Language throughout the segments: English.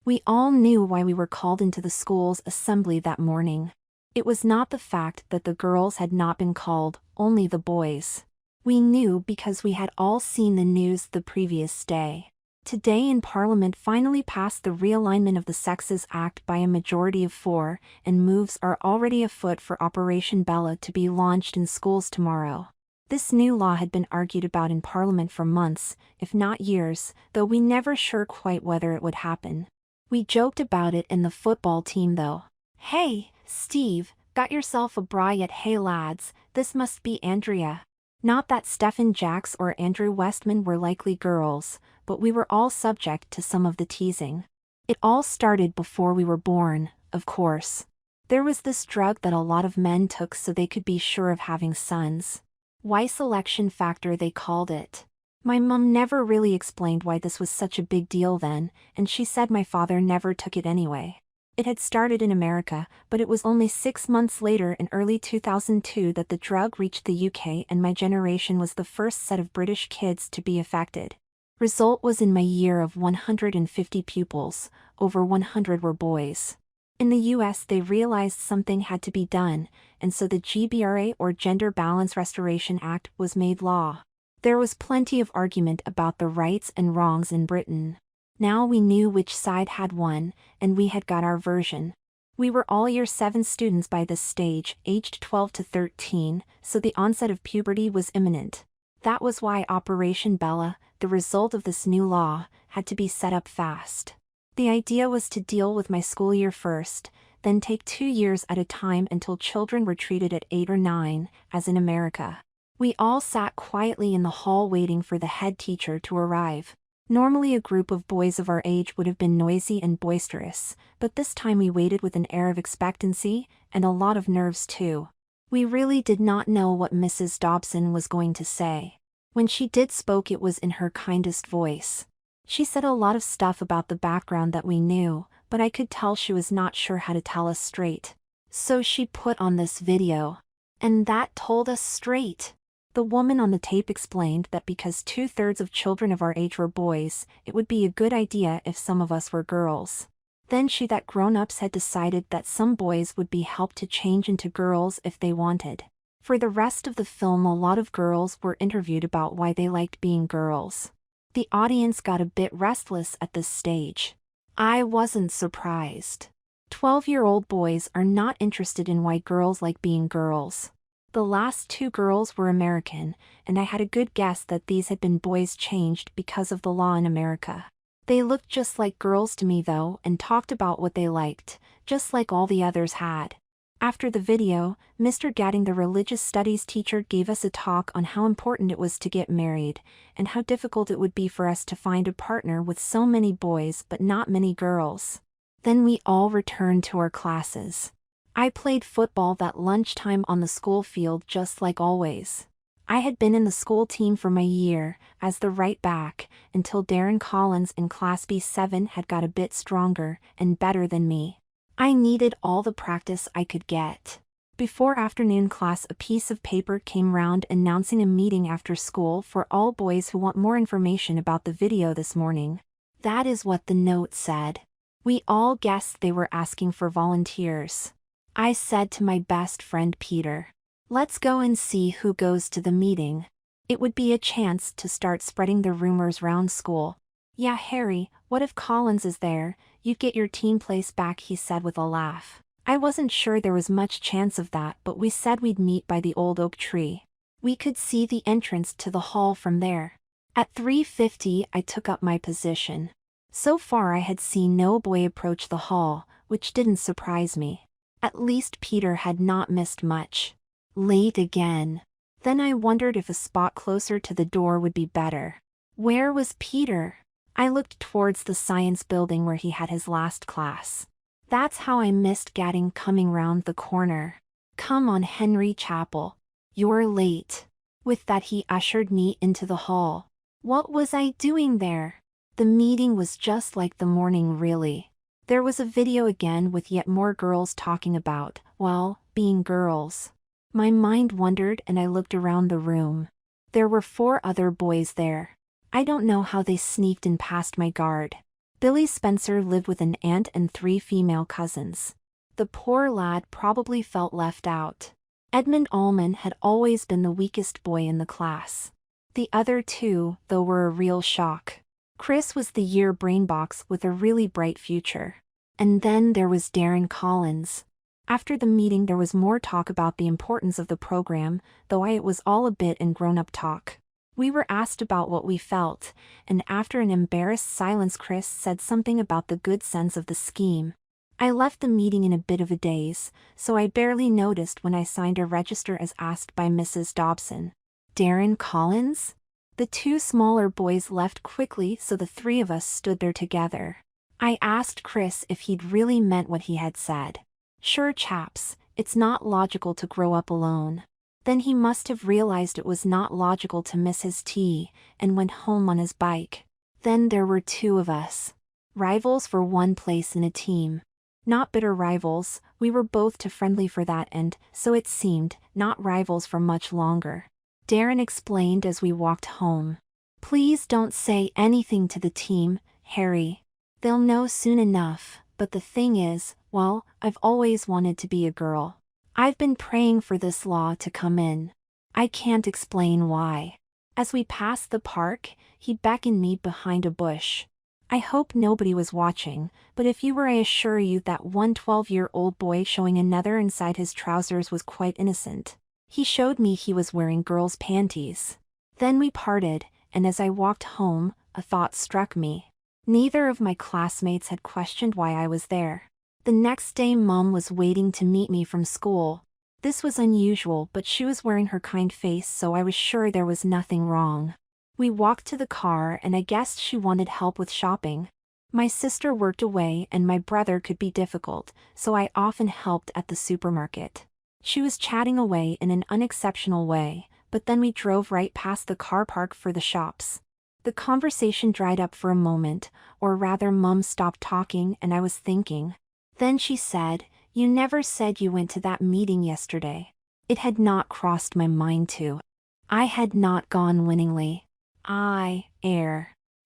We all knew why we were called into the school's assembly that morning. It was not the fact that the girls had not been called, only the boys. We knew because we had all seen the news the previous day. Today in Parliament finally passed the Realignment of the Sexes Act by a majority of 4, and moves are already afoot for Operation Bella to be launched in schools tomorrow. This new law had been argued about in Parliament for months, if not years, though we never sure quite whether it would happen. We joked about it in the football team though. "Hey, Steve, got yourself a bra yet? Hey lads, this must be Andrea." Not that Stephen Jacks or Andrew Westman were likely girls, but we were all subject to some of the teasing. It all started before we were born, of course. There was this drug that a lot of men took so they could be sure of having sons. Y selection factor they called it. My mum never really explained why this was such a big deal then, and she said my father never took it anyway. It had started in America, but it was only 6 months later in early 2002 that the drug reached the UK, and my generation was the first set of British kids to be affected. Result was in my year of 150 pupils, over 100 were boys. In the US they realized something had to be done, and so the GBRA or Gender Balance Restoration Act was made law. There was plenty of argument about the rights and wrongs in Britain. Now we knew which side had won, and we had got our version. We were all Year 7 students by this stage, aged 12 to 13, so the onset of puberty was imminent. That was why Operation Bella, the result of this new law, had to be set up fast. The idea was to deal with my school year first, then take 2 years at a time until children were treated at 8 or 9, as in America. We all sat quietly in the hall waiting for the head teacher to arrive. Normally a group of boys of our age would have been noisy and boisterous, but this time we waited with an air of expectancy, and a lot of nerves too. We really did not know what Mrs. Dobson was going to say. When she did spoke it was in her kindest voice. She said a lot of stuff about the background that we knew, but I could tell she was not sure how to tell us straight. So she put on this video. And that told us straight. The woman on the tape explained that because 2/3 of children of our age were boys, it would be a good idea if some of us were girls. Then she that grown-ups had decided that some boys would be helped to change into girls if they wanted. For the rest of the film a lot of girls were interviewed about why they liked being girls. The audience got a bit restless at this stage. I wasn't surprised. 12-year-old boys are not interested in why girls like being girls. The last 2 girls were American, and I had a good guess that these had been boys changed because of the law in America. They looked just like girls to me though and talked about what they liked, just like all the others had. After the video, Mr. Gadding, the religious studies teacher, gave us a talk on how important it was to get married, and how difficult it would be for us to find a partner with so many boys but not many girls. Then we all returned to our classes. I played football that lunchtime on the school field just like always. I had been in the school team for my year, as the right back, until Darren Collins in Class B7 had got a bit stronger and better than me. I needed all the practice I could get. Before afternoon class a piece of paper came round announcing a meeting after school for all boys who want more information about the video this morning. That is what the note said. We all guessed they were asking for volunteers. I said to my best friend Peter, "Let's go and see who goes to the meeting. It would be a chance to start spreading the rumors round school." "Yeah, Harry, what if Collins is there? You'd get your team place back," he said with a laugh. I wasn't sure there was much chance of that, but we said we'd meet by the old oak tree. We could see the entrance to the hall from there. At 3:50 I took up my position. So far I had seen no boy approach the hall, which didn't surprise me. At least Peter had not missed much. Late again. Then I wondered if a spot closer to the door would be better. Where was Peter? I looked towards the science building where he had his last class. That's how I missed Gadding coming round the corner. "Come on, Henry Chapel. You're late." With that he ushered me into the hall. What was I doing there? The meeting was just like the morning really. There was a video again with yet more girls talking about, well, being girls. My mind wandered and I looked around the room. There were 4 other boys there. I don't know how they sneaked in past my guard. Billy Spencer lived with an aunt and 3 female cousins. The poor lad probably felt left out. Edmund Allman had always been the weakest boy in the class. The other 2, though, were a real shock. Chris was the year brainbox with a really bright future. And then there was Darren Collins. After the meeting there was more talk about the importance of the program, though it was all a bit in grown-up talk. We were asked about what we felt, and after an embarrassed silence Chris said something about the good sense of the scheme. I left the meeting in a bit of a daze, so I barely noticed when I signed a register as asked by Mrs. Dobson. Darren Collins? The 2 smaller boys left quickly, so the 3 of us stood there together. I asked Chris if he'd really meant what he had said. Sure chaps, it's not logical to grow up alone. Then he must have realized it was not logical to miss his tea, and went home on his bike. Then there were 2 of us. Rivals for one place in a team. Not bitter rivals, we were both too friendly for that and, so it seemed, not rivals for much longer. Darren explained as we walked home. Please don't say anything to the team, Harry. They'll know soon enough, but the thing is, well, I've always wanted to be a girl. I've been praying for this law to come in. I can't explain why. As we passed the park, he beckoned me behind a bush. I hope nobody was watching, but if you were, I assure you that one 12-year-old boy showing another inside his trousers was quite innocent. He showed me he was wearing girls' panties. Then we parted, and as I walked home, a thought struck me. Neither of my classmates had questioned why I was there. The next day Mom was waiting to meet me from school. This was unusual, but she was wearing her kind face, so I was sure there was nothing wrong. We walked to the car and I guessed she wanted help with shopping. My sister worked away and my brother could be difficult, so I often helped at the supermarket. She was chatting away in an unexceptional way, but then we drove right past the car park for the shops. The conversation dried up for a moment, or rather Mom stopped talking and I was thinking. Then she said, "You never said you went to that meeting yesterday." It had not crossed my mind to. I had not gone winningly.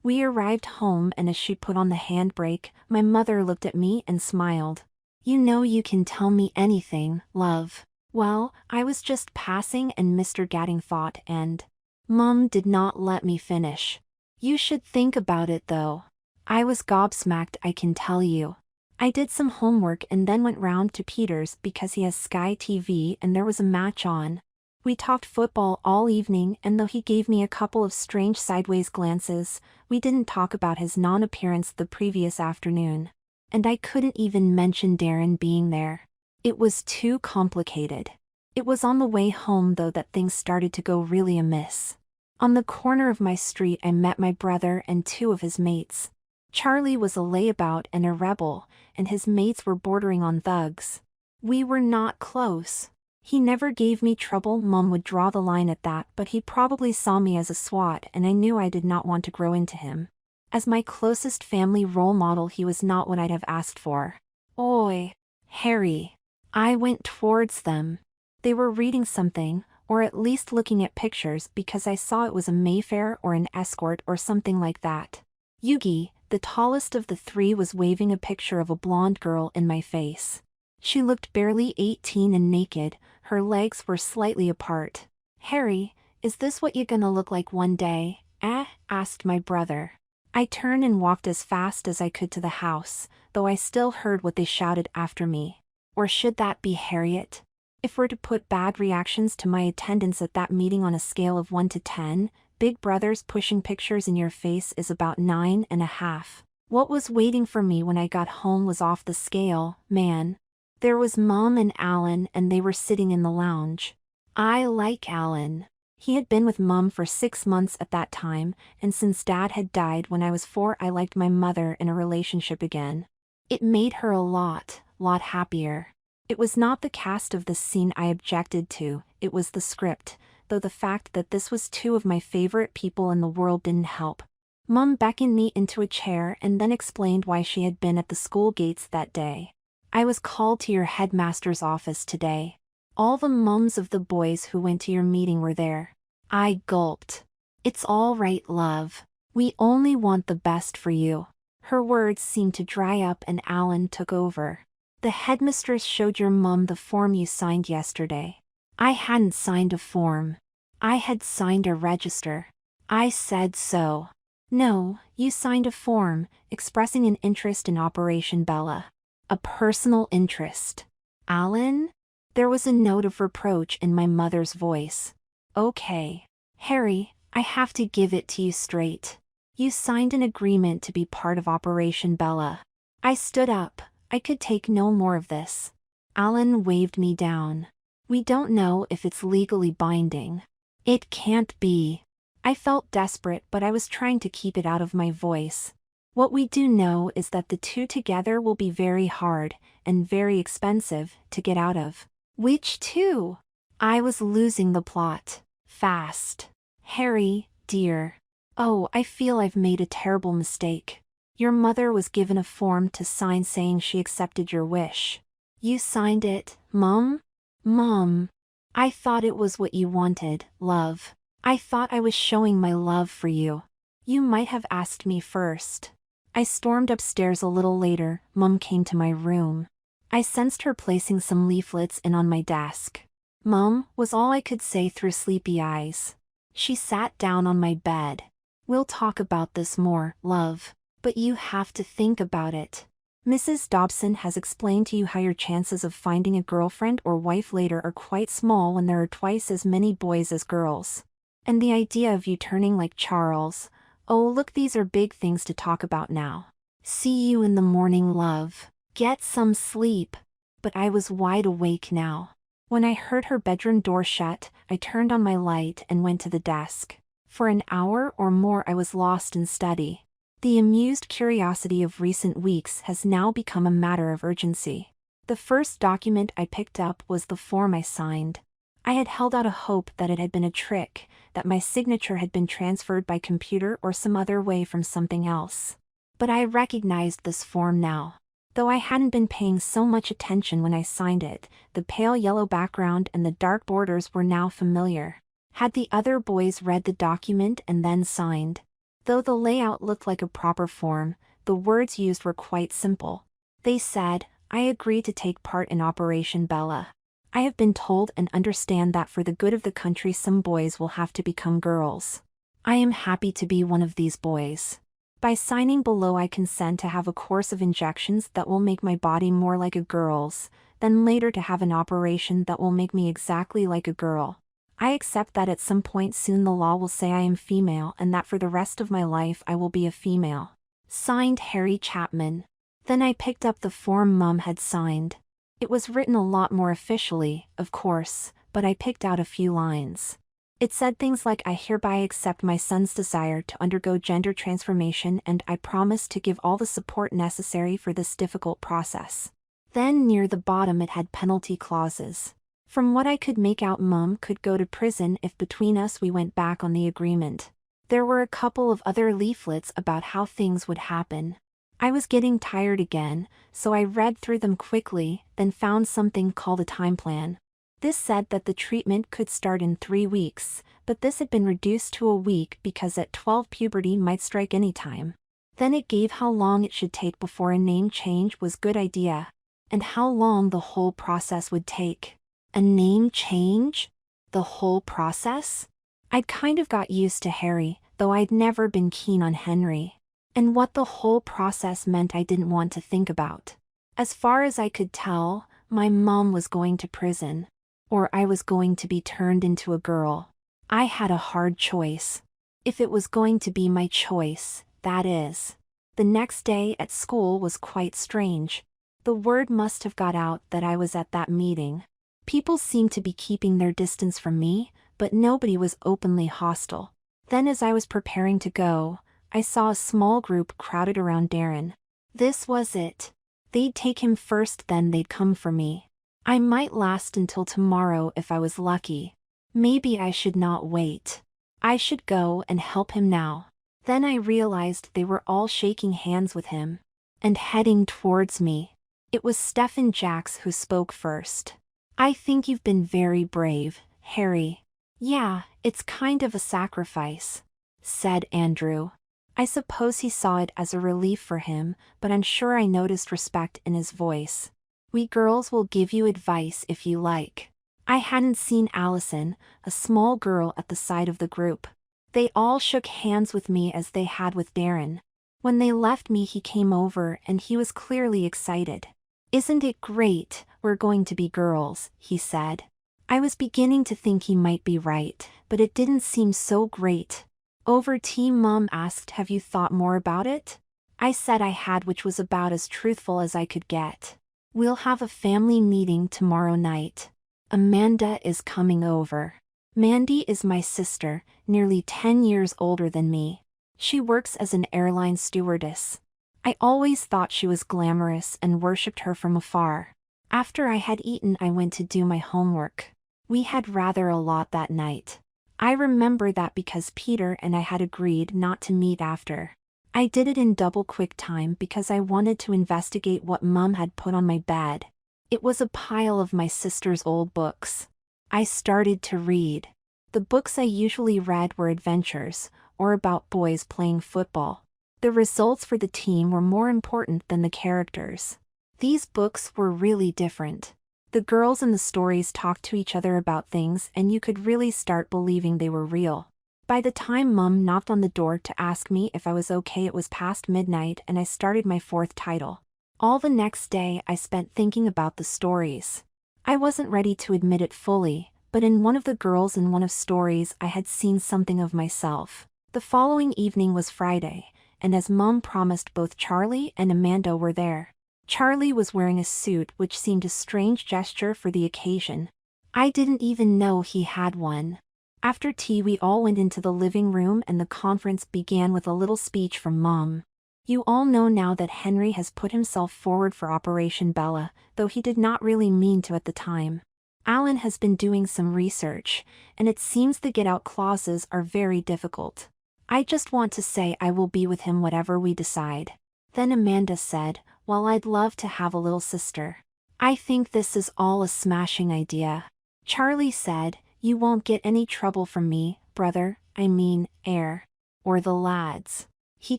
We arrived home and as she put on the handbrake, my mother looked at me and smiled. "You know you can tell me anything, love." Well, I was just passing and Mr. Gadding thought and... Mom did not let me finish. "You should think about it though." I was gobsmacked, I can tell you. I did some homework and then went round to Peter's because he has Sky TV and there was a match on. We talked football all evening and though he gave me a couple of strange sideways glances, we didn't talk about his non-appearance the previous afternoon. And I couldn't even mention Darren being there. It was too complicated. It was on the way home though that things started to go really amiss. On the corner of my street I met my brother and 2 of his mates. Charlie was a layabout and a rebel, and his mates were bordering on thugs. We were not close. He never gave me trouble, Mom would draw the line at that, but he probably saw me as a swat and I knew I did not want to grow into him. As my closest family role model he was not what I'd have asked for. "Oi, Harry." I went towards them. They were reading something, or at least looking at pictures because I saw it was a Mayfair or an Escort or something like that. Yugi, the tallest of the 3, was waving a picture of a blonde girl in my face. She looked barely 18 and naked, her legs were slightly apart. "Harry, is this what you're gonna look like one day, asked my brother. I turned and walked as fast as I could to the house, though I still heard what they shouted after me. Or should that be Harriet? If we're to put bad reactions to my attendance at that meeting on a scale of 1 to 10, Big Brother's pushing pictures in your face is about 9.5. What was waiting for me when I got home was off the scale, man. There was Mom and Alan and they were sitting in the lounge. I like Alan. He had been with Mom for 6 months at that time, and since Dad had died when I was 4 I liked my mother in a relationship again. It made her a lot happier. It was not the cast of this scene I objected to, it was the script, though the fact that this was 2 of my favorite people in the world didn't help. Mom beckoned me into a chair and then explained why she had been at the school gates that day. "I was called to your headmaster's office today. All the mums of the boys who went to your meeting were there." I gulped. "It's all right, love. We only want the best for you." Her words seemed to dry up and Alan took over. The headmistress showed your mum the form you signed yesterday. I hadn't signed a form. I had signed a register. I said so. No, you signed a form, expressing an interest in Operation Bella. A personal interest. Alan? There was a note of reproach in my mother's voice. Okay. Harry, I have to give it to you straight. You signed an agreement to be part of Operation Bella. I stood up. I could take no more of this. Alan waved me down. We don't know if it's legally binding. It can't be. I felt desperate, but I was trying to keep it out of my voice. What we do know is that the two together will be very hard, and very expensive, to get out of. Which two? I was losing the plot. Fast. Harry, dear. Oh, I feel I've made a terrible mistake. Your mother was given a form to sign saying she accepted your wish. You signed it, Mum? Mom. I thought it was what you wanted, love. I thought I was showing my love for you. You might have asked me first. I stormed upstairs a little later. Mum came to my room. I sensed her placing some leaflets in on my desk. Mum, was all I could say through sleepy eyes. She sat down on my bed. We'll talk about this more, love. But you have to think about it. Mrs. Dobson has explained to you how your chances of finding a girlfriend or wife later are quite small when there are twice as many boys as girls. And the idea of you turning like Charles, oh look, these are big things to talk about now. See you in the morning, love. Get some sleep. But I was wide awake now. When I heard her bedroom door shut, I turned on my light and went to the desk. For an hour or more I was lost in study. The amused curiosity of recent weeks has now become a matter of urgency. The first document I picked up was the form I signed. I had held out a hope that it had been a trick, that my signature had been transferred by computer or some other way from something else. But I recognized this form now. Though I hadn't been paying so much attention when I signed it, the pale yellow background and the dark borders were now familiar. Had the other boys read the document and then signed? Though the layout looked like a proper form, the words used were quite simple. They said, I agree to take part in Operation Bella. I have been told and understand that for the good of the country some boys will have to become girls. I am happy to be one of these boys. By signing below I consent to have a course of injections that will make my body more like a girl's, then later to have an operation that will make me exactly like a girl. I accept that at some point soon the law will say I am female and that for the rest of my life I will be a female. Signed, Harry Chapman. Then I picked up the form Mum had signed. It was written a lot more officially, of course, but I picked out a few lines. It said things like, I hereby accept my son's desire to undergo gender transformation and I promise to give all the support necessary for this difficult process. Then near the bottom it had penalty clauses. From what I could make out, Mum could go to prison if between us we went back on the agreement. There were a couple of other leaflets about how things would happen. I was getting tired again, so I read through them quickly, then found something called a time plan. This said that the treatment could start in 3 weeks, but this had been reduced to a week because at 12 puberty might strike any time. Then it gave how long it should take before a name change was a good idea, and how long the whole process would take. A name change? The whole process? I'd kind of got used to Harry, though I'd never been keen on Henry. And what the whole process meant I didn't want to think about. As far as I could tell, my mom was going to prison. Or I was going to be turned into a girl. I had a hard choice. If it was going to be my choice, that is. The next day at school was quite strange. The word must have got out that I was at that meeting. People seemed to be keeping their distance from me, but nobody was openly hostile. Then as I was preparing to go, I saw a small group crowded around Darren. This was it. They'd take him first, then they'd come for me. I might last until tomorrow if I was lucky. Maybe I should not wait. I should go and help him now. Then I realized they were all shaking hands with him. And heading towards me. It was Stephen Jacks who spoke first. I think you've been very brave, Harry. Yeah, it's kind of a sacrifice, said Andrew. I suppose he saw it as a relief for him, but I'm sure I noticed respect in his voice. We girls will give you advice if you like. I hadn't seen Allison, a small girl at the side of the group. They all shook hands with me as they had with Darren. When they left me, he came over and he was clearly excited. "Isn't it great, we're going to be girls," he said. I was beginning to think he might be right, but it didn't seem so great. Over tea, Mom asked, "Have you thought more about it?" I said I had, which was about as truthful as I could get. "We'll have a family meeting tomorrow night. Amanda is coming over." Mandy is my sister, nearly 10 years older than me. She works as an airline stewardess. I always thought she was glamorous and worshipped her from afar. After I had eaten, I went to do my homework. We had rather a lot that night. I remember that because Peter and I had agreed not to meet after. I did it in double quick time because I wanted to investigate what Mum had put on my bed. It was a pile of my sister's old books. I started to read. The books I usually read were adventures, or about boys playing football. The results for the team were more important than the characters. These books were really different. The girls in the stories talked to each other about things, and you could really start believing they were real. By the time Mum knocked on the door to ask me if I was okay, it was past midnight and I started my fourth title. All the next day I spent thinking about the stories. I wasn't ready to admit it fully, but in one of the girls in one of stories I had seen something of myself. The following evening was Friday, and as Mum promised, both Charlie and Amanda were there. Charlie was wearing a suit, which seemed a strange gesture for the occasion. I didn't even know he had one. After tea we all went into the living room and the conference began with a little speech from Mom. "You all know now that Henry has put himself forward for Operation Bella, though he did not really mean to at the time. Alan has been doing some research, and it seems the get-out clauses are very difficult. I just want to say I will be with him whatever we decide." Then Amanda said, "Well, I'd love to have a little sister. I think this is all a smashing idea." Charlie said, "You won't get any trouble from me, brother, heir. Or the lads." He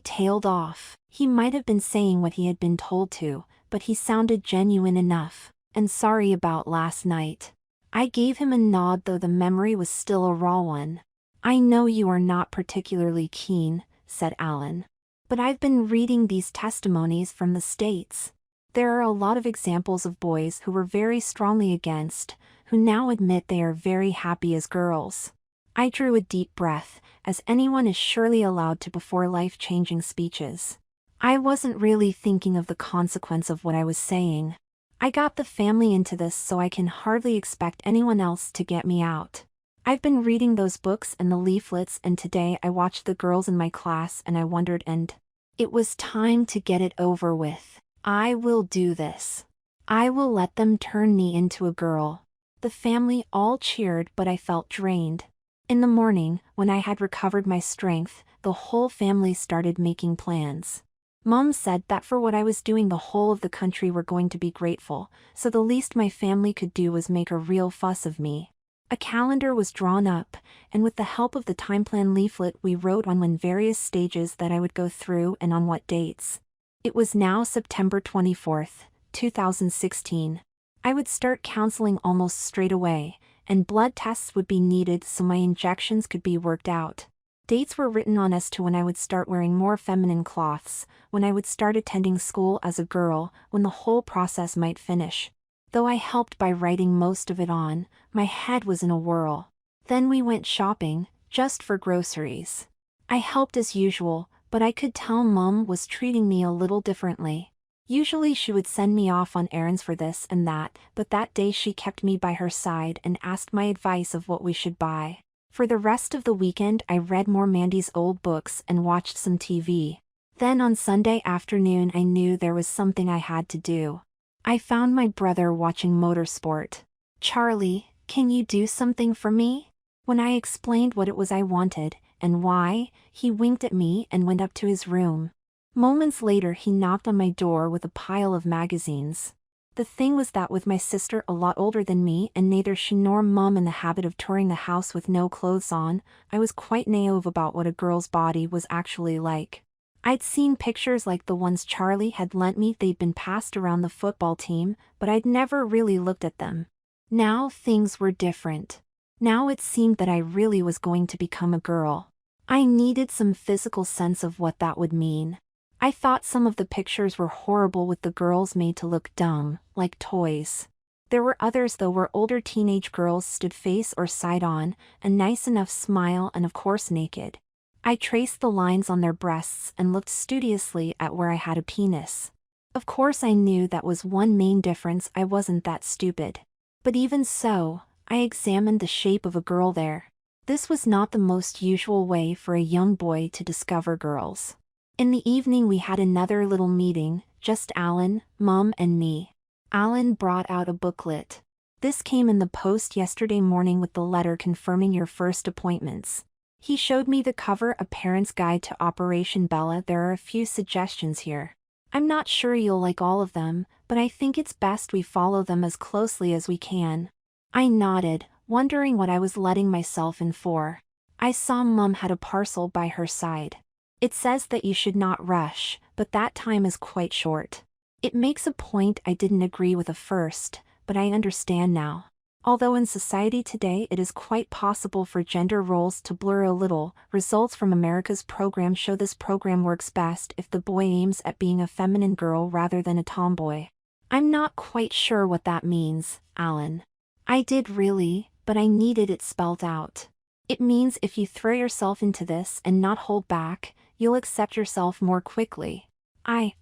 tailed off. He might have been saying what he had been told to, but he sounded genuine enough. "And sorry about last night." I gave him a nod, though the memory was still a raw one. "I know you are not particularly keen," said Alan. "But I've been reading these testimonies from the States. There are a lot of examples of boys who were very strongly against, who now admit they are very happy as girls." I drew a deep breath, as anyone is surely allowed to before life-changing speeches. I wasn't really thinking of the consequence of what I was saying. I got the family into this, so I can hardly expect anyone else to get me out. I've been reading those books and the leaflets, and today I watched the girls in my class and I wondered, and it was time to get it over with. I will do this. I will let them turn me into a girl. The family all cheered, but I felt drained. In the morning, when I had recovered my strength, the whole family started making plans. Mom said that for what I was doing, the whole of the country were going to be grateful, so the least my family could do was make a real fuss of me. A calendar was drawn up, and with the help of the time plan leaflet we wrote on when various stages that I would go through and on what dates. It was now September 24th, 2016. I would start counseling almost straight away, and blood tests would be needed so my injections could be worked out. Dates were written on as to when I would start wearing more feminine clothes, when I would start attending school as a girl, when the whole process might finish. Though I helped by writing most of it on, my head was in a whirl. Then we went shopping, just for groceries. I helped as usual, but I could tell Mom was treating me a little differently. Usually she would send me off on errands for this and that, but that day she kept me by her side and asked my advice of what we should buy. For the rest of the weekend I read more Mandy's old books and watched some TV. Then on Sunday afternoon I knew there was something I had to do. I found my brother watching motorsport. "Charlie, can you do something for me?" When I explained what it was I wanted, and why, he winked at me and went up to his room. Moments later he knocked on my door with a pile of magazines. The thing was that with my sister a lot older than me and neither she nor Mom in the habit of touring the house with no clothes on, I was quite naive about what a girl's body was actually like. I'd seen pictures like the ones Charlie had lent me. They'd been passed around the football team, but I'd never really looked at them. Now things were different. Now it seemed that I really was going to become a girl. I needed some physical sense of what that would mean. I thought some of the pictures were horrible, with the girls made to look dumb, like toys. There were others though where older teenage girls stood face or side on, a nice enough smile, and of course naked. I traced the lines on their breasts and looked studiously at where I had a penis. Of course I knew that was one main difference. I wasn't that stupid. But even so, I examined the shape of a girl there. This was not the most usual way for a young boy to discover girls. In the evening we had another little meeting, just Alan, Mom and me. Alan brought out a booklet. This came in the post yesterday morning with the letter confirming your first appointments. He showed me the cover, A Parent's Guide to Operation Bella. There are a few suggestions here. I'm not sure you'll like all of them, but I think it's best we follow them as closely as we can. I nodded, wondering what I was letting myself in for. I saw Mom had a parcel by her side. It says that you should not rush, but that time is quite short. It makes a point I didn't agree with at first, but I understand now. Although in society today it is quite possible for gender roles to blur a little, results from America's program show this program works best if the boy aims at being a feminine girl rather than a tomboy. I'm not quite sure what that means, Alan. I did really, but I needed it spelled out. It means if you throw yourself into this and not hold back, you'll accept yourself more quickly. I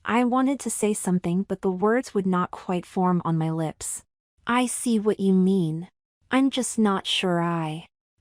wanted to say something, but the words would not quite form on my lips. I see what you mean. I'm just not sure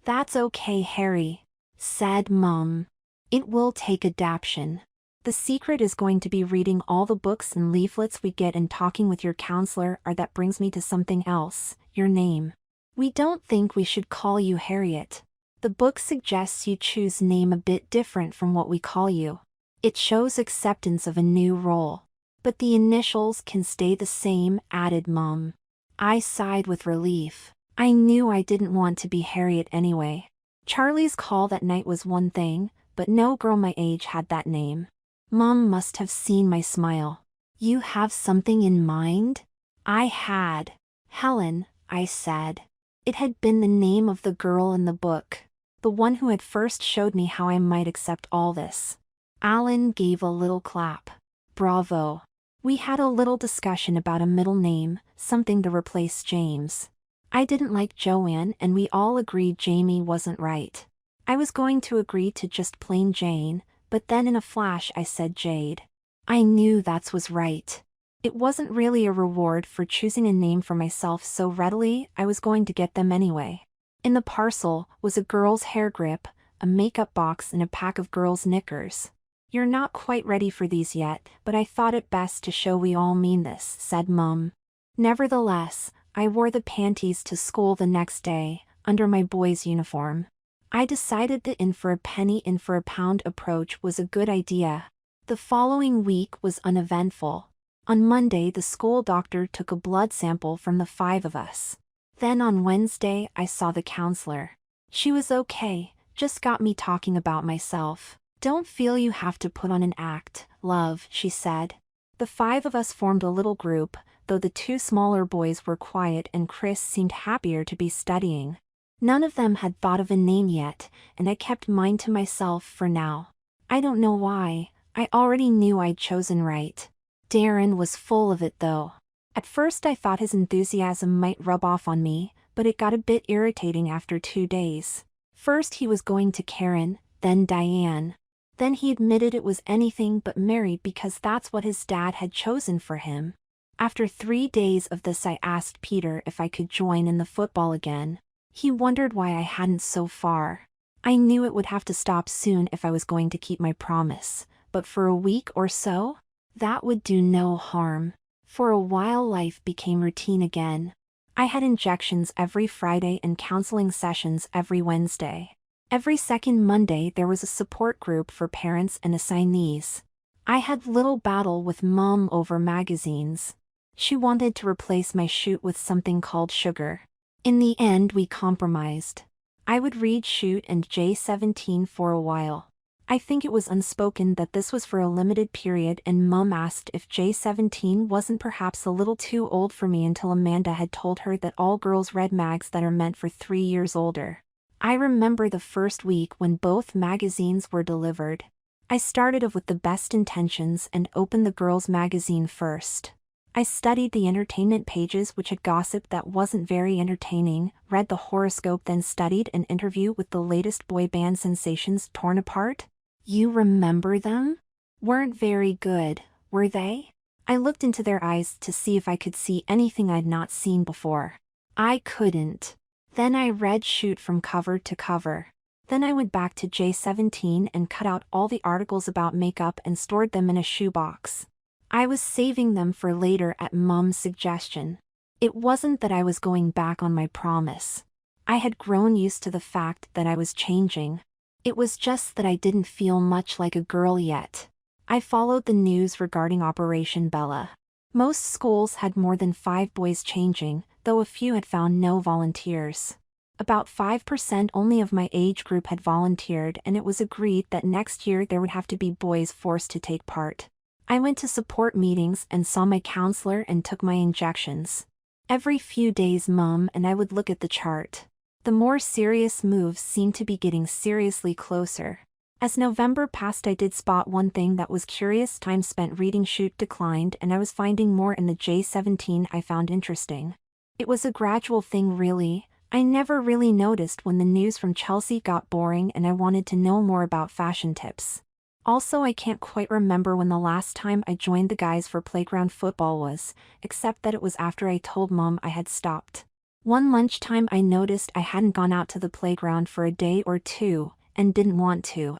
That's okay, Harry, said Mom. It will take adaptation. The secret is going to be reading all the books and leaflets we get and talking with your counselor. That brings me to something else, your name. We don't think we should call you Harriet. The book suggests you choose name a bit different from what we call you. It shows acceptance of a new role. But the initials can stay the same, added Mom. I sighed with relief. I knew I didn't want to be Harriet anyway. Charlie's call that night was one thing, but no girl my age had that name. Mom must have seen my smile. You have something in mind? I had. Helen, I said. It had been the name of the girl in the book, the one who had first showed me how I might accept all this. Alan gave a little clap. Bravo. We had a little discussion about a middle name, something to replace James. I didn't like Joanne and we all agreed Jamie wasn't right. I was going to agree to just plain Jane, but then in a flash I said Jade. I knew that was right. It wasn't really a reward for choosing a name for myself so readily. I was going to get them anyway. In the parcel was a girl's hair grip, a makeup box and a pack of girls' knickers. You're not quite ready for these yet, but I thought it best to show we all mean this, said Mom. Nevertheless, I wore the panties to school the next day, under my boy's uniform. I decided the in for a penny in for a pound approach was a good idea. The following week was uneventful. On Monday the school doctor took a blood sample from the 5 of us. Then on Wednesday I saw the counselor. She was okay, just got me talking about myself. Don't feel you have to put on an act, love, she said. The 5 of us formed a little group, though the 2 smaller boys were quiet and Chris seemed happier to be studying. None of them had thought of a name yet, and I kept mine to myself for now. I don't know why, I already knew I'd chosen right. Darren was full of it though. At first I thought his enthusiasm might rub off on me, but it got a bit irritating after 2 days. First he was going to Karen, then Diane. Then he admitted it was anything but married because that's what his dad had chosen for him. After 3 days of this I asked Peter if I could join in the football again. He wondered why I hadn't so far. I knew it would have to stop soon if I was going to keep my promise, but for a week or so? That would do no harm. For a while life became routine again. I had injections every Friday and counseling sessions every Wednesday. Every second Monday there was a support group for parents and assignees. I had little battle with Mom over magazines. She wanted to replace my Shoot with something called Sugar. In the end we compromised. I would read Shoot and J17 for a while. I think it was unspoken that this was for a limited period, and Mum asked if J17 wasn't perhaps a little too old for me until Amanda had told her that all girls read mags that are meant for 3 years older. I remember the first week when both magazines were delivered. I started off with the best intentions and opened the girls' magazine first. I studied the entertainment pages, which had gossip that wasn't very entertaining, read the horoscope, then studied an interview with the latest boy band sensations, Torn Apart. You remember them? Weren't very good, were they? I looked into their eyes to see if I could see anything I'd not seen before. I couldn't. Then I read Shoot from cover to cover. Then I went back to J17 and cut out all the articles about makeup and stored them in a shoebox. I was saving them for later at Mum's suggestion. It wasn't that I was going back on my promise. I had grown used to the fact that I was changing. It was just that I didn't feel much like a girl yet. I followed the news regarding Operation Bella. Most schools had more than 5 boys changing, though a few had found no volunteers. About 5% only of my age group had volunteered, and it was agreed that next year there would have to be boys forced to take part. I went to support meetings and saw my counselor and took my injections. Every few days Mum and I would look at the chart. The more serious moves seemed to be getting seriously closer. As November passed, I did spot one thing that was curious. Time spent reading Shoot declined, and I was finding more in the J17 I found interesting. It was a gradual thing, really. I never really noticed when the news from Chelsea got boring and I wanted to know more about fashion tips. Also, I can't quite remember when the last time I joined the guys for playground football was, except that it was after I told Mum I had stopped. One lunchtime I noticed I hadn't gone out to the playground for a day or two, and didn't want to.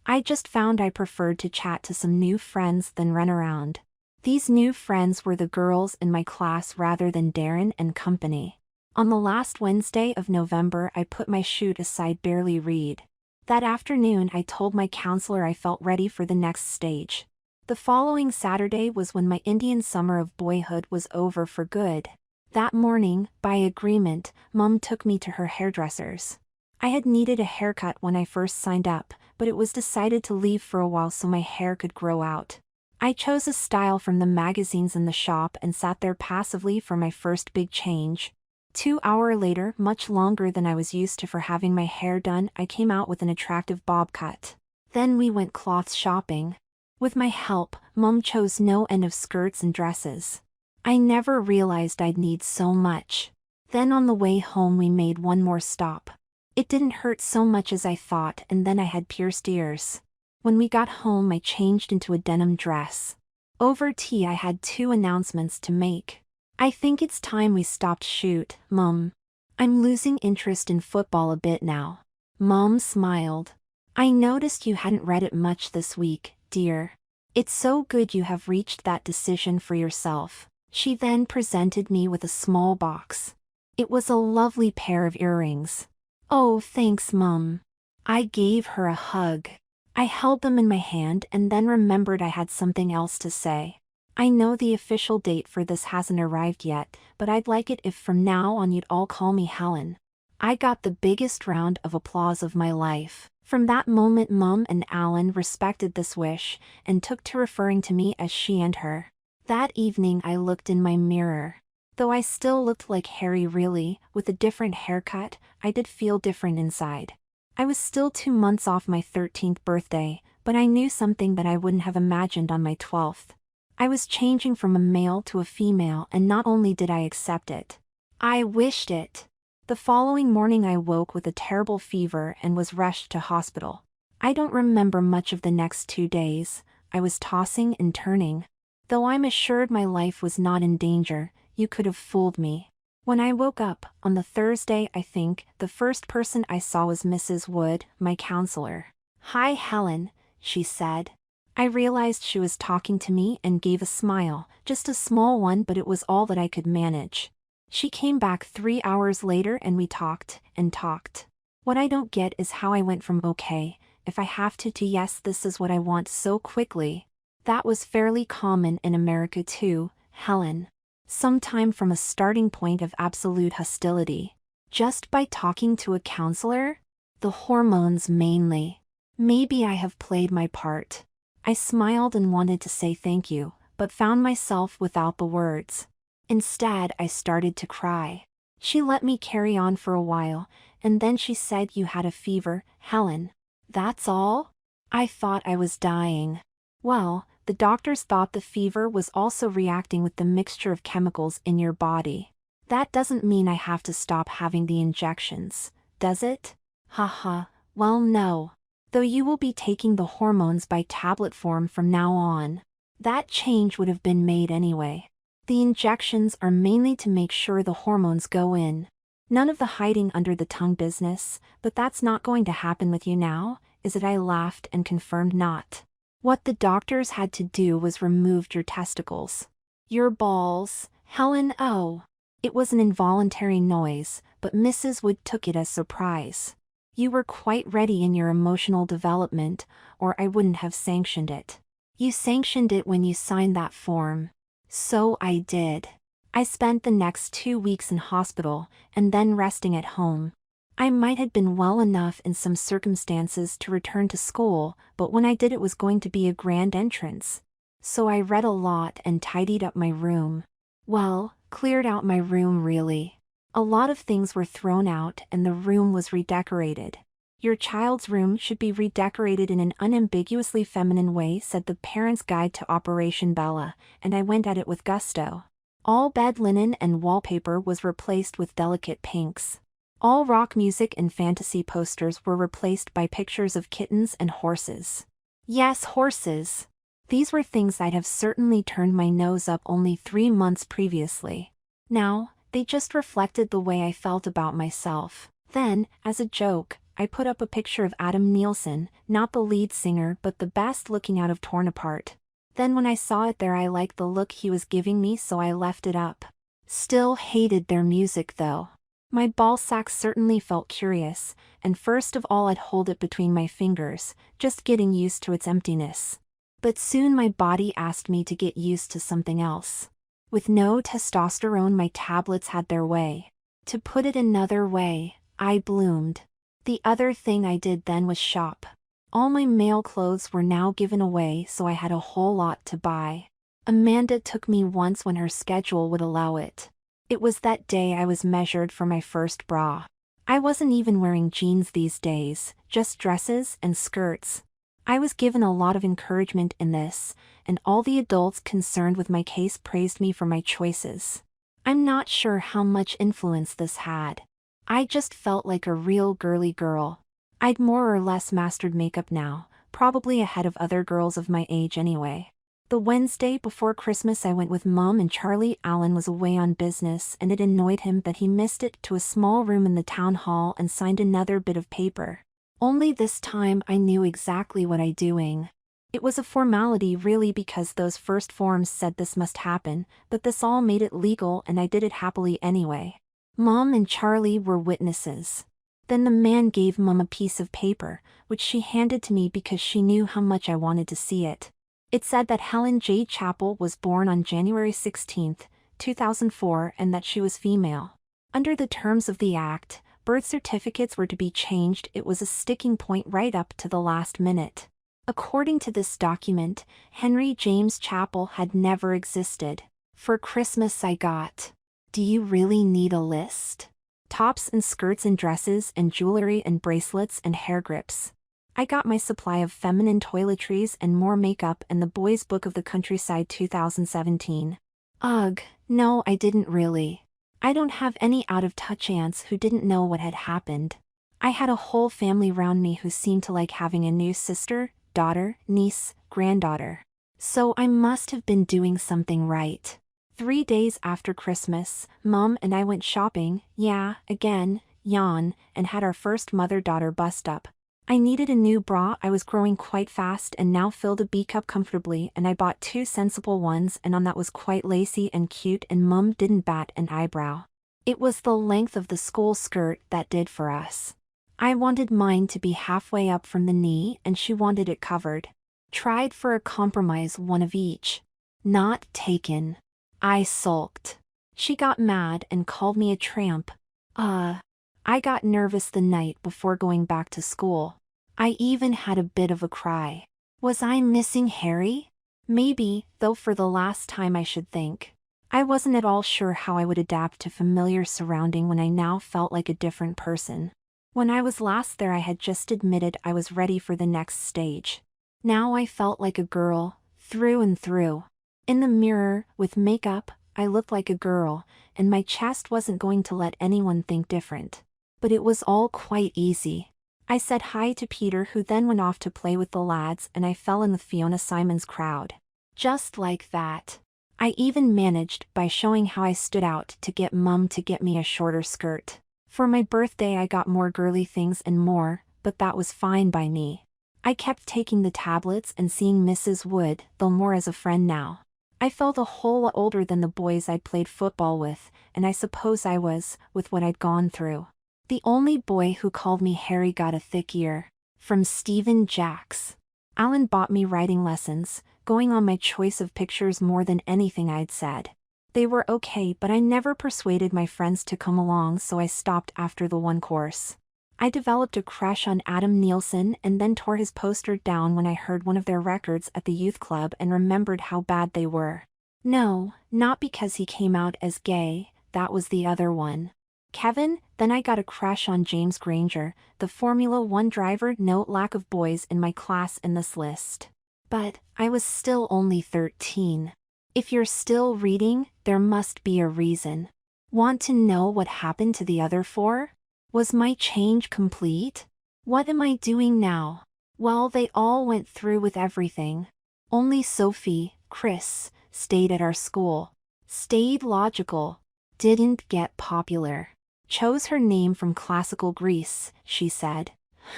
I just found I preferred to chat to some new friends than run around. These new friends were the girls in my class rather than Darren and company. On the last Wednesday of November I put my Shoot aside, barely read. That afternoon I told my counselor I felt ready for the next stage. The following Saturday was when my Indian summer of boyhood was over for good. That morning, by agreement, Mum took me to her hairdresser's. I had needed a haircut when I first signed up, but it was decided to leave for a while so my hair could grow out. I chose a style from the magazines in the shop and sat there passively for my first big change. 2 hours later, much longer than I was used to for having my hair done, I came out with an attractive bob cut. Then we went cloth shopping. With my help, Mum chose no end of skirts and dresses. I never realized I'd need so much. Then on the way home we made one more stop. It didn't hurt so much as I thought, and then I had pierced ears. When we got home I changed into a denim dress. Over tea I had 2 announcements to make. I think it's time we stopped Shoot, Mum. I'm losing interest in football a bit now. Mum smiled. I noticed you hadn't read it much this week, dear. It's so good you have reached that decision for yourself. She then presented me with a small box. It was a lovely pair of earrings. Oh, thanks, Mum. I gave her a hug. I held them in my hand and then remembered I had something else to say. I know the official date for this hasn't arrived yet, but I'd like it if from now on you'd all call me Helen. I got the biggest round of applause of my life. From that moment Mum and Alan respected this wish, and took to referring to me as she and her. That evening I looked in my mirror. Though I still looked like Harry really, with a different haircut, I did feel different inside. I was still 2 months off my 13th birthday, but I knew something that I wouldn't have imagined on my 12th. I was changing from a male to a female, and not only did I accept it, I wished it. The following morning I woke with a terrible fever and was rushed to hospital. I don't remember much of the next 2 days. I was tossing and turning. Though I'm assured my life was not in danger, you could have fooled me. When I woke up, on the Thursday I think, the first person I saw was Mrs. Wood, my counselor. "Hi Helen," she said. I realized she was talking to me and gave a smile, just a small one, but it was all that I could manage. She came back 3 hours later and we talked and talked. What I don't get is how I went from okay, if I have to yes, this is what I want so quickly. That was fairly common in America too, Helen. Sometime from a starting point of absolute hostility. Just by talking to a counselor? The hormones mainly. Maybe I have played my part. I smiled and wanted to say thank you, but found myself without the words. Instead, I started to cry. She let me carry on for a while, and then she said, "You had a fever, Helen." That's all? I thought I was dying. Well, the doctors thought the fever was also reacting with the mixture of chemicals in your body. That doesn't mean I have to stop having the injections, does it? Haha, well no. Though you will be taking the hormones by tablet form from now on. That change would have been made anyway. The injections are mainly to make sure the hormones go in. None of the hiding under the tongue business, but that's not going to happen with you now, is it? I laughed and confirmed not. What the doctors had to do was remove your testicles. Your balls, Helen. Oh. It was an involuntary noise, but Mrs. Wood took it as surprise. You were quite ready in your emotional development, or I wouldn't have sanctioned it. You sanctioned it when you signed that form. So I did. I spent the next 2 weeks in hospital, and then resting at home. I might have been well enough in some circumstances to return to school, but when I did it was going to be a grand entrance. So I read a lot and tidied up my room. Well, cleared out my room really. A lot of things were thrown out and the room was redecorated. Your child's room should be redecorated in an unambiguously feminine way, said the Parent's Guide to Operation Bella, and I went at it with gusto. All bed linen and wallpaper was replaced with delicate pinks. All rock music and fantasy posters were replaced by pictures of kittens and horses. Yes, horses. These were things I'd have certainly turned my nose up only 3 months previously. Now, they just reflected the way I felt about myself. Then, as a joke, I put up a picture of Adam Nielsen, not the lead singer but the best looking out of Torn Apart. Then when I saw it there I liked the look he was giving me, so I left it up. Still hated their music though. My ballsack certainly felt curious, and first of all I'd hold it between my fingers, just getting used to its emptiness. But soon my body asked me to get used to something else. With no testosterone my tablets had their way. To put it another way, I bloomed. The other thing I did then was shop. All my male clothes were now given away, so I had a whole lot to buy. Amanda took me once when her schedule would allow it. It was that day I was measured for my first bra. I wasn't even wearing jeans these days, just dresses and skirts. I was given a lot of encouragement in this, and all the adults concerned with my case praised me for my choices. I'm not sure how much influence this had. I just felt like a real girly girl. I'd more or less mastered makeup now, probably ahead of other girls of my age anyway. The Wednesday before Christmas I went with Mom and Charlie. Alan was away on business and it annoyed him that he missed it to a small room in the town hall and signed another bit of paper. Only this time I knew exactly what I'd doing. It was a formality really because those first forms said this must happen, but this all made it legal and I did it happily anyway. Mom and Charlie were witnesses. Then the man gave Mom a piece of paper, which she handed to me because she knew how much I wanted to see it. It said that Helen J. Chappell was born on January 16, 2004 and that she was female. Under the terms of the act, birth certificates were to be changed. It was a sticking point right up to the last minute. According to this document, Henry James Chappell had never existed. For Christmas I got. Do you really need a list? Tops and skirts and dresses and jewelry and bracelets and hair grips. I got my supply of feminine toiletries and more makeup and the Boys' Book of the Countryside 2017. Ugh, no I didn't really. I don't have any out-of-touch aunts who didn't know what had happened. I had a whole family round me who seemed to like having a new sister, daughter, niece, granddaughter. So I must have been doing something right. 3 days after Christmas, Mom and I went shopping, yeah, again, yawn, and had our first mother-daughter bust-up. I needed a new bra. I was growing quite fast and now filled a B-cup comfortably, and I bought 2 sensible ones and on that was quite lacy and cute, and Mom didn't bat an eyebrow. It was the length of the school skirt that did for us. I wanted mine to be halfway up from the knee and she wanted it covered. Tried for a compromise, one of each. Not taken. I sulked. She got mad and called me a tramp. I got nervous the night before going back to school. I even had a bit of a cry. Was I missing Harry? Maybe, though for the last time I should think. I wasn't at all sure how I would adapt to familiar surrounding when I now felt like a different person. When I was last there I had just admitted I was ready for the next stage. Now I felt like a girl, through and through. In the mirror, with makeup, I looked like a girl, and my chest wasn't going to let anyone think different. But it was all quite easy. I said hi to Peter, who then went off to play with the lads, and I fell in with Fiona Simon's crowd. Just like that. I even managed by showing how I stood out to get Mum to get me a shorter skirt. For my birthday I got more girly things and more, but that was fine by me. I kept taking the tablets and seeing Mrs. Wood, though more as a friend now. I felt a whole lot older than the boys I'd played football with, and I suppose I was, with what I'd gone through. The only boy who called me Harry got a thick ear. From Stephen Jacks. Alan bought me writing lessons, going on my choice of pictures more than anything I'd said. They were okay, but I never persuaded my friends to come along, so I stopped after the one course. I developed a crush on Adam Nielsen and then tore his poster down when I heard one of their records at the youth club and remembered how bad they were. No, not because he came out as gay, that was the other one. Kevin, then I got a crush on James Granger, the Formula One driver. No lack of boys in my class in this list. But, I was still only 13. If you're still reading, there must be a reason. Want to know what happened to the other 4? Was my change complete? What am I doing now? Well, they all went through with everything. Only Sophie, Chris, stayed at our school. Stayed logical. Didn't get popular. Chose her name from classical Greece, she said.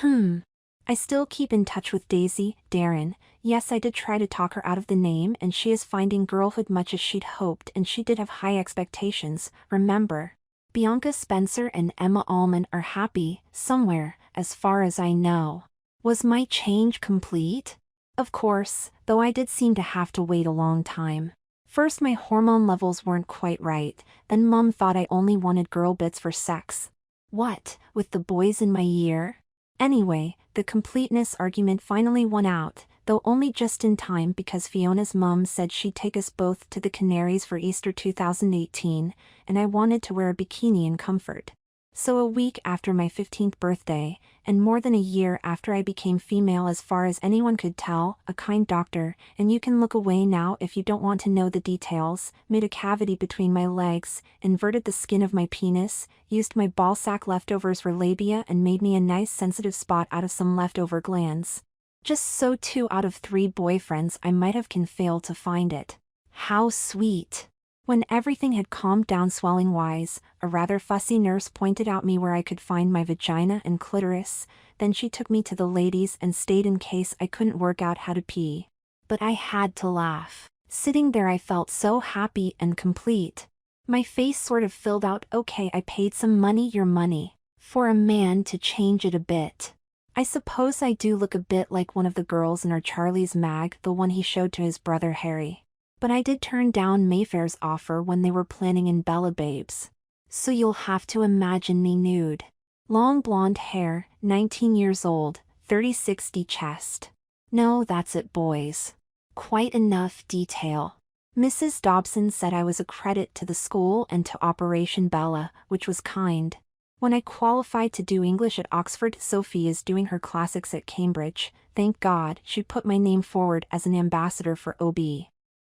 I still keep in touch with Daisy, Darren. Yes, I did try to talk her out of the name, and she is finding girlhood much as she'd hoped, and she did have high expectations, remember. Bianca Spencer and Emma Allman are happy, somewhere, as far as I know. Was my change complete? Of course, though I did seem to have to wait a long time. First my hormone levels weren't quite right, then Mum thought I only wanted girl bits for sex. What, with the boys in my year? Anyway, the completeness argument finally won out, though only just in time because Fiona's mum said she'd take us both to the Canaries for Easter 2018, and I wanted to wear a bikini in comfort. So a week after my 15th birthday, and more than a year after I became female as far as anyone could tell, a kind doctor, and you can look away now if you don't want to know the details, made a cavity between my legs, inverted the skin of my penis, used my ballsack leftovers for labia and made me a nice sensitive spot out of some leftover glands. Just so 2 out of 3 boyfriends I might have can fail to find it. How sweet. When everything had calmed down swelling-wise, a rather fussy nurse pointed out me where I could find my vagina and clitoris, then she took me to the ladies and stayed in case I couldn't work out how to pee. But I had to laugh. Sitting there I felt so happy and complete. My face sort of filled out. Okay, I paid some money, your money, for a man to change it a bit. I suppose I do look a bit like one of the girls in our Charlie's mag, the one he showed to his brother Harry. But I did turn down Mayfair's offer when they were planning in Bella Babes. So you'll have to imagine me nude. Long blonde hair, 19 years old, 30-60 chest. No, that's it, boys. Quite enough detail. Mrs. Dobson said I was a credit to the school and to Operation Bella, which was kind. When I qualified to do English at Oxford, Sophie is doing her classics at Cambridge. Thank God, she put my name forward as an ambassador for OB.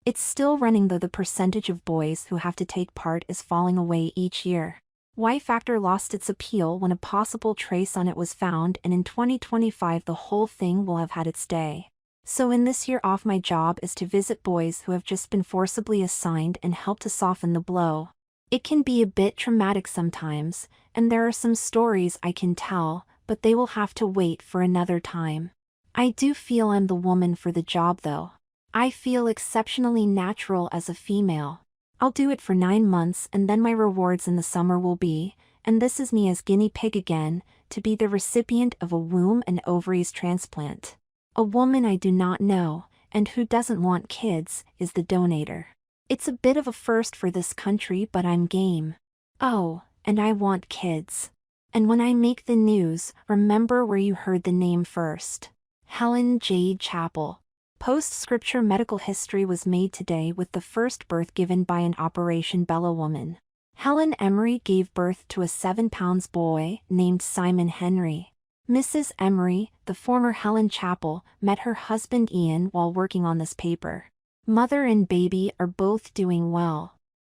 It's still running though the percentage of boys who have to take part is falling away each year. Y Factor lost its appeal when a possible trace on it was found, and in 2025 the whole thing will have had its day. So in this year off my job is to visit boys who have just been forcibly assigned and help to soften the blow. It can be a bit traumatic sometimes, and there are some stories I can tell, but they will have to wait for another time. I do feel I'm the woman for the job though. I feel exceptionally natural as a female. I'll do it for 9 months and then my rewards in the summer will be, and this is me as guinea pig again, to be the recipient of a womb and ovaries transplant. A woman I do not know, and who doesn't want kids, is the donator. It's a bit of a first for this country, but I'm game. Oh, and I want kids. And when I make the news, remember where you heard the name first. Helen Jade Chapel. Post-scripture medical history was made today with the first birth given by an Operation Bella woman. Helen Emery gave birth to a 7-pound boy named Simon Henry. Mrs. Emery, the former Helen Chapel, met her husband Ian while working on this paper. Mother and baby are both doing well.